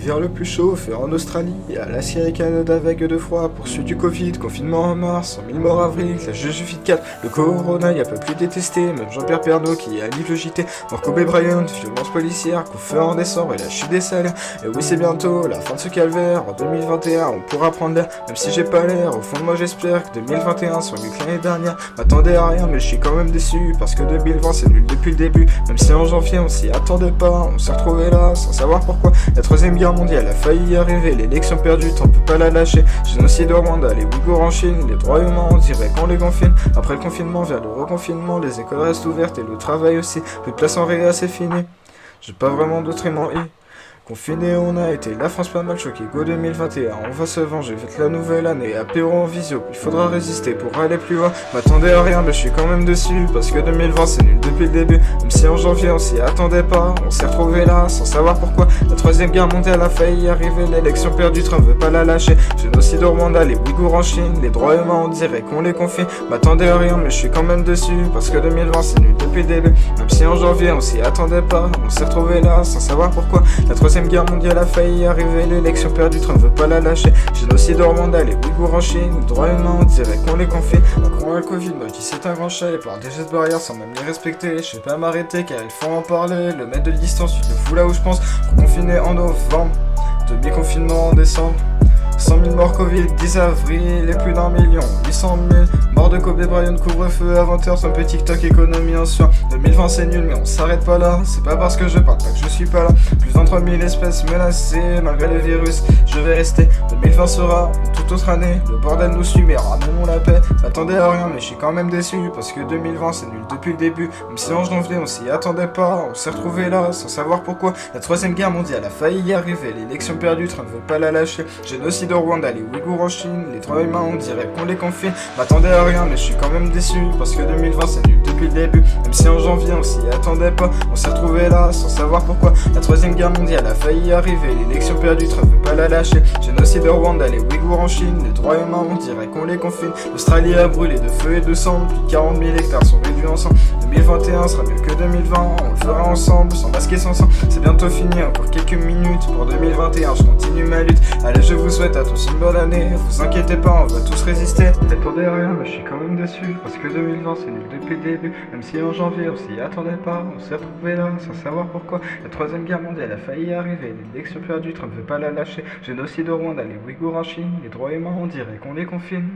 L'hiver le plus chaud fait en Australie, Alaska et Canada vague de froid, poursuite du Covid, confinement en mars, 100 000 morts avril, la juge fit 4, le corona y a pas plus détesté, même Jean-Pierre Pernaut qui a livre le JT, mort Kobe Bryant, violence policière, coup de feu en décembre et la chute des salaires, et oui c'est bientôt la fin de ce calvaire, en 2021 on pourra prendre l'air, même si j'ai pas l'air, au fond de moi j'espère que 2021 soit mieux que l'année dernière, m'attendais à rien mais je suis quand même déçu, parce que 2020 c'est nul depuis le début, même si en janvier on s'y attendait pas, on s'est retrouvé là sans savoir pourquoi. La troisième guerre mondiale a failli y arriver, l'élection perdue, t'en peux pas la lâcher. Génocide au Rwanda, les Ouïghours en Chine, les droits humains on dirait qu'on les confine. Après le confinement vers le reconfinement, les écoles restent ouvertes et le travail aussi. Plus de place en réa, c'est fini. J'ai pas vraiment d'autres aimants. Confiné, on a été, la France pas mal choquée, go 2021, on va se venger, faites la nouvelle année, apéro en visio, il faudra résister pour aller plus loin, m'attendais à rien mais je suis quand même déçu, parce que 2020 c'est nul depuis le début, même si en janvier on s'y attendait pas, on s'est retrouvé là, sans savoir pourquoi, la troisième guerre mondiale a failli arriver, l'élection perdue, Trump veut pas la lâcher, génocide au Rwanda, les Ouïghours en Chine, les droits humains on dirait qu'on les confie, m'attendais à rien mais je suis quand même déçu, parce que 2020 c'est nul depuis le début, même si en janvier on s'y attendait pas, on s'est retrouvé là, sans savoir pourquoi, la troisième guerre mondiale a failli arriver, l'élection perdue, Trump veut pas la lâcher. Génocide au Rwanda, les Ouïghours en Chine, les droits humains, on dirait qu'on les confie. Macron a le Covid, moi qui c'est un grand chat, et plein des gestes barrières sans même les respecter. Je sais pas m'arrêter car il faut en parler. Le mètre de distance, tu te fous là où je pense. Confiné en novembre, demi-confinement en décembre. 100 000 morts Covid, 10 avril et plus d'1 million, 800 000 morts de Kobe Bryant, couvre-feu à 20h, son petit TikTok, économie en sueur. 2020 c'est nul mais on s'arrête pas là, c'est pas parce que je parle pas que je suis pas là. Plus de 3000 espèces menacées, malgré les virus, je vais rester. 2020 sera une toute autre année, le bordel nous suit mais ramenons la paix. M'attendais à rien mais je suis quand même déçu, parce que 2020 c'est nul depuis le début. Même si en janvier on s'y attendait pas, on s'est retrouvé là sans savoir pourquoi. La troisième guerre mondiale a failli y arriver, l'élection perdue, Trump veut pas la lâcher. Génocide au Rwanda, les Ouïghours en Chine, les droits humains on dirait qu'on les confine. M'attendais à rien mais je suis quand même déçu, parce que 2020 c'est nul depuis le début. Même si en janvier on s'y attendait pas, on s'est retrouvé là sans savoir pourquoi. La troisième guerre mondiale a failli y arriver, l'élection perdue, Trump veut pas la lâcher. Génocide au Rwanda, les Ouïghours en Chine, les droits humains on dirait qu'on les confine. L'Australie a brûlé de feu et de sang, plus de 40 000 hectares sont réduits en sang. 2021 sera mieux que 2020, on le fera ensemble, sans masque et sans sang. C'est bientôt fini, encore quelques minutes pour 2021, je continue ma lutte. Allez, je vous souhaite à tous une bonne année, vous inquiétez pas, on va tous résister. T'attendais à rien, mais je suis quand même déçu, parce que 2020 c'est nul depuis le début. Même si en janvier on s'y attendait pas, on s'est retrouvé là, sans savoir pourquoi. La troisième guerre mondiale a failli y arriver, l'élection perdue, Trump veut pas la lâcher. Génocide au Rwanda, les Ouïghours en Chine, les droits humains on dirait qu'on les confine.